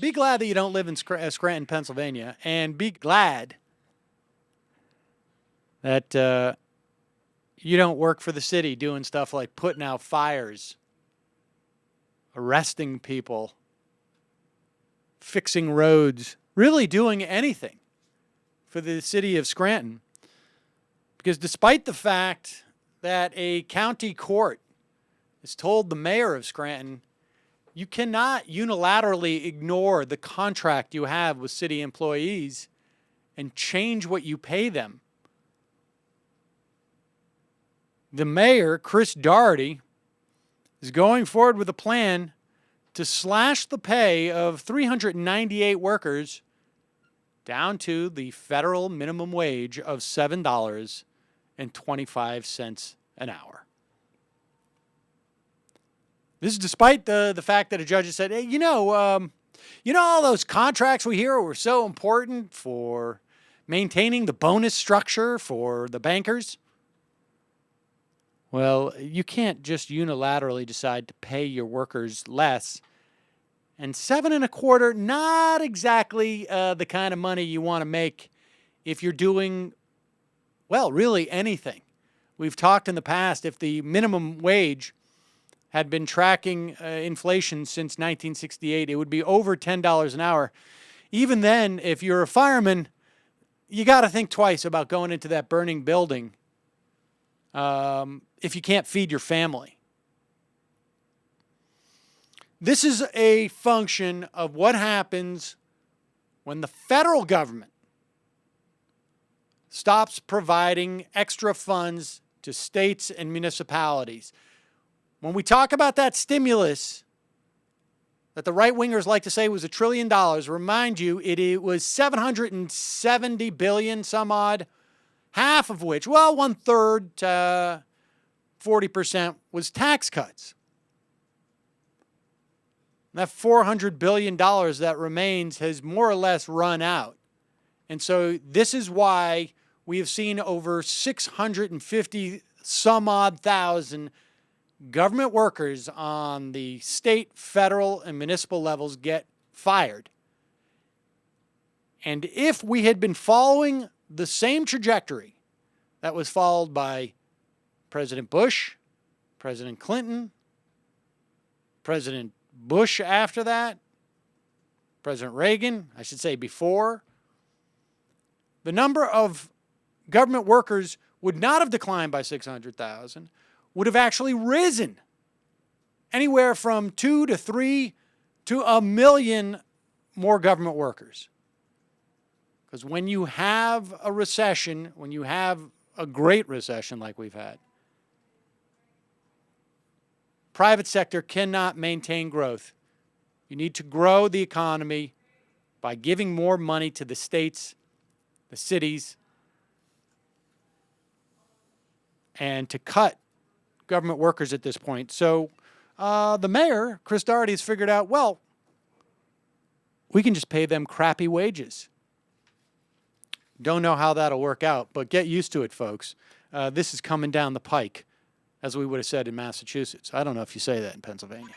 Be glad that you don't live in Scranton, Pennsylvania, and be glad that you don't work for the city doing stuff like putting out fires, arresting people, fixing roads, really doing anything for the city of Scranton. Because despite the fact that a county court has told the mayor of Scranton, you cannot unilaterally ignore the contract you have with city employees and change what you pay them. The mayor, Chris Doherty, is going forward with a plan to slash the pay of 398 workers down to the federal minimum wage of $7.25 an hour. This is despite the fact that a judge has said, hey, all those contracts we hear were so important for maintaining the bonus structure for the bankers. Well, you can't just unilaterally decide to pay your workers less. And 7.25, not exactly the kind of money you want to make if you're doing, well, really anything. We've talked in the past, if the minimum wage had been tracking inflation since 1968, it would be over $10 an hour. Even then, if you're a fireman, you got to think twice about going into that burning building if you can't feed your family. This is a function of what happens when the federal government stops providing extra funds to states and municipalities. When we talk about that stimulus that the right-wingers like to say was $1 trillion, remind you, it was $770 billion some odd, half of which, well, 1/3 to 40% was tax cuts. That $400 billion that remains has more or less run out. And so this is why we have seen over 650 some odd thousand government workers on the state, federal, and municipal levels get fired. And if we had been following the same trajectory that was followed by President Bush, President Clinton, President Bush after that, President Reagan, I should say before, the number of government workers would not have declined by 600,000, would have actually risen anywhere from 2 to 3 to 1 million more government workers. Because when you have a recession, when you have a great recession like we've had, private sector cannot maintain growth. You need to grow the economy by giving more money to the states, the cities, and to cut government workers at this point. So the mayor, Chris Doherty, has figured out, well, we can just pay them crappy wages. Don't know how that'll work out, but get used to it, folks. This is coming down the pike, as we would have said in Massachusetts. I don't know if you say that in Pennsylvania.